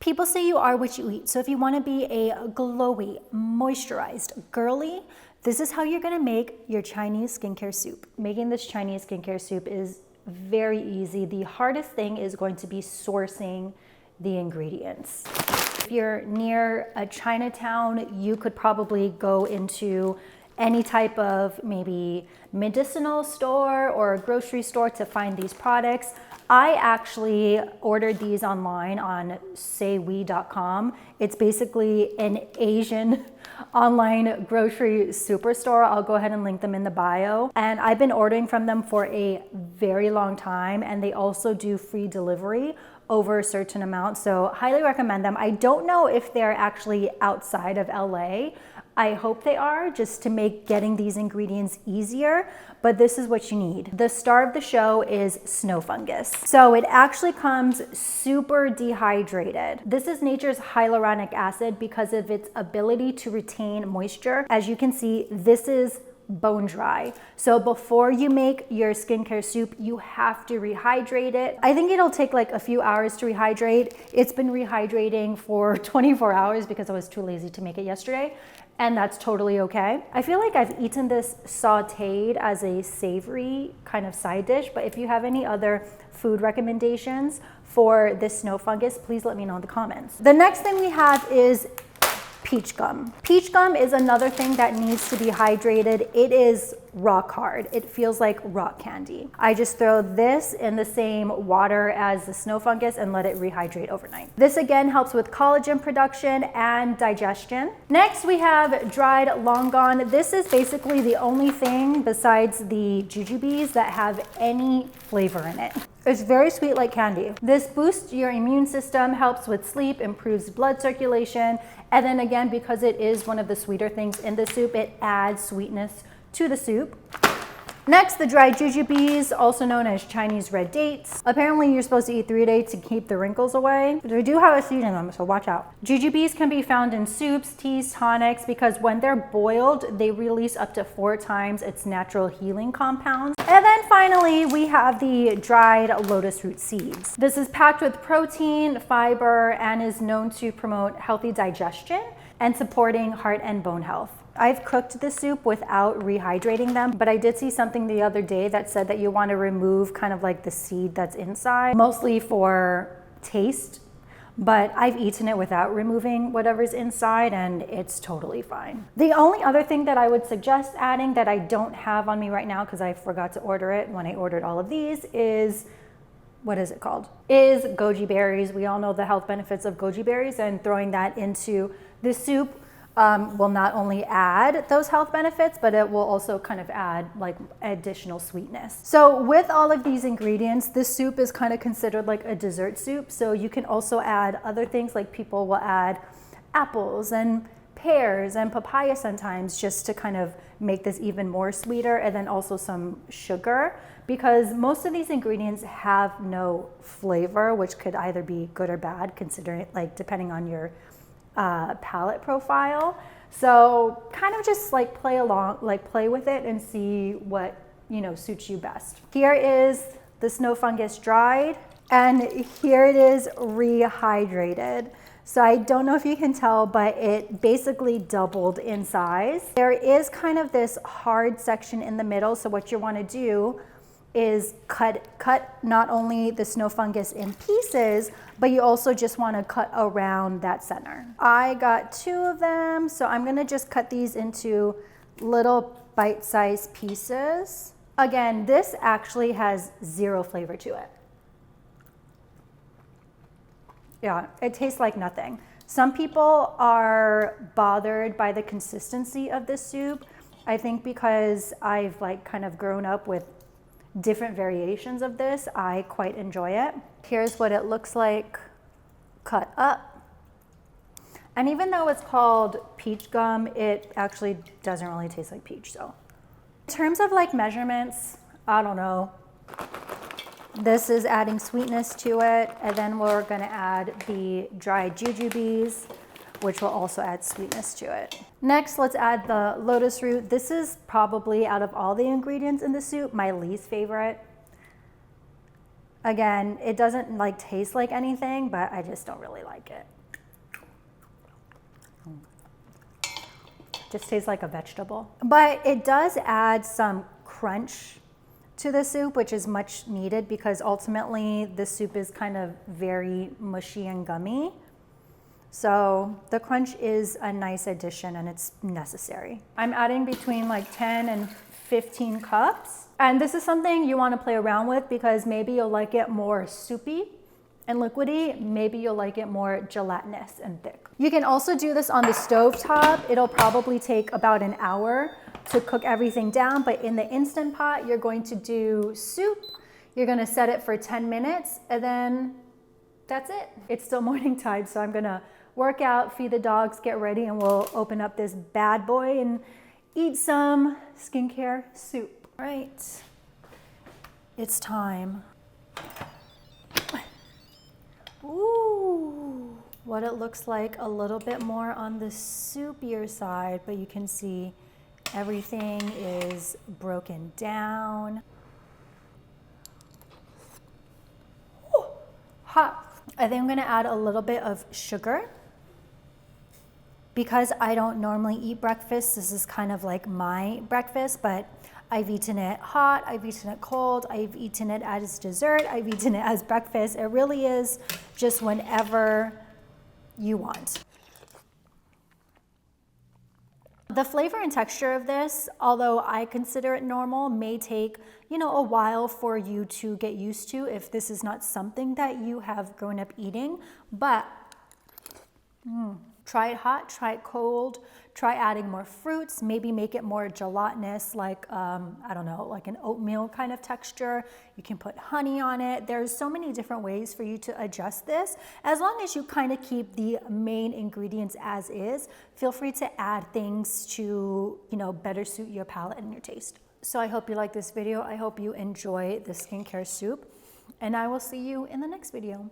People say you are what you eat. So if you want to be a glowy, moisturized, girly, this is how you're going to make your Chinese skincare soup. Making this Chinese skincare soup is very easy. The hardest thing is going to be sourcing the ingredients. If you're near a Chinatown, you could probably go into any type of maybe medicinal store or a grocery store to find these products. I actually ordered these online on saywe.com. It's basically an Asian online grocery superstore. I'll go ahead and link them in the bio. And I've been ordering from them for a very long time, and they also do free delivery over a certain amount. So highly recommend them. I don't know if they're actually outside of LA. I hope they are, just to make getting these ingredients easier, but this is what you need. The star of the show is snow fungus. So it actually comes super dehydrated. This is nature's hyaluronic acid because of its ability to retain moisture. As you can see, this is bone dry. So before you make your skincare soup, you have to rehydrate it. I think it'll take like a few hours to rehydrate. It's been rehydrating for 24 hours because I was too lazy to make it yesterday. And that's totally okay. I feel like I've eaten this sauteed as a savory kind of side dish, but if you have any other food recommendations for this snow fungus, please let me know in the comments. The next thing we have is peach gum. Peach gum is another thing that needs to be hydrated. It is rock hard. It feels like rock candy. I just throw this in the same water as the snow fungus and let it rehydrate overnight. This again helps with collagen production and digestion. Next we have dried long gone. This is basically the only thing besides the jujubes that have any flavor in it. It's very sweet like candy. This boosts your immune system, helps with sleep, improves blood circulation, and then again, because it is one of the sweeter things in the soup, it adds sweetness to the soup. Next, the dried jujubes, also known as Chinese red dates. Apparently, you're supposed to eat 3 dates to keep the wrinkles away, but they do have a seed in them, so watch out. Jujubes can be found in soups, teas, tonics, because when they're boiled, they release up to 4 times its natural healing compounds. And then finally, we have the dried lotus root seeds. This is packed with protein, fiber, and is known to promote healthy digestion and supporting heart and bone health. I've cooked the soup without rehydrating them, but I did see something the other day that said that you want to remove kind of like the seed that's inside, mostly for taste, but I've eaten it without removing whatever's inside and it's totally fine. The only other thing that I would suggest adding that I don't have on me right now because I forgot to order it when I ordered all of these is, what is it called? Is goji berries. We all know the health benefits of goji berries, and throwing that into the soup will not only add those health benefits, but it will also kind of add like additional sweetness. So with all of these ingredients, this soup is kind of considered like a dessert soup. So you can also add other things, like people will add apples and pears and papaya sometimes, just to kind of make this even more sweeter, and then also some sugar, because most of these ingredients have no flavor, which could either be good or bad, considering like depending on your palette profile. So kind of just like play with it and see what, you know, suits you best. Here is the snow fungus dried, and here it is rehydrated. So I don't know if you can tell, but it basically doubled in size. There is kind of this hard section in the middle. So what you want to do is cut not only the snow fungus in pieces, but you also just want to cut around that center. I got 2 of them, so I'm going to just cut these into little bite-sized pieces. Again, this actually has 0 flavor to it. Yeah, it tastes like nothing. Some people are bothered by the consistency of this soup. I think because I've like kind of grown up with different variations of this, I quite enjoy it. Here's what it looks like cut up. And even though it's called peach gum, it actually doesn't really taste like peach. So in terms of like measurements, I don't know. This is adding sweetness to it, and then we're gonna add the dried jujubes, which will also add sweetness to it. Next, let's add the lotus root. This is probably, out of all the ingredients in the soup, my least favorite. Again, it doesn't like taste like anything, but I just don't really like it. Just tastes like a vegetable. But it does add some crunch to the soup, which is much needed because ultimately the soup is kind of very mushy and gummy. So the crunch is a nice addition and it's necessary. I'm adding between like 10 and 15 cups. And this is something you want to play around with because maybe you'll like it more soupy and liquidy. Maybe you'll like it more gelatinous and thick. You can also do this on the stove top. It'll probably take about an hour to cook everything down, but in the Instant Pot, you're going to do soup. You're going to set it for 10 minutes and then that's it. It's still morning time, so I'm going to work out, feed the dogs, get ready, and we'll open up this bad boy and eat some skincare soup. All right, it's time. Ooh, what it looks like a little bit more on the soupier side, but you can see everything is broken down. Ooh, hot. I think I'm gonna add a little bit of sugar. Because I don't normally eat breakfast, this is kind of like my breakfast, but I've eaten it hot, I've eaten it cold, I've eaten it as dessert, I've eaten it as breakfast. It really is just whenever you want. The flavor and texture of this, although I consider it normal, may take, a while for you to get used to if this is not something that you have grown up eating, but try it hot, try it cold, try adding more fruits, maybe make it more gelatinous, like, I don't know, like an oatmeal kind of texture. You can put honey on it. There's so many different ways for you to adjust this. As long as you kind of keep the main ingredients as is, feel free to add things to, better suit your palate and your taste. So I hope you like this video. I hope you enjoy the skincare soup, and I will see you in the next video.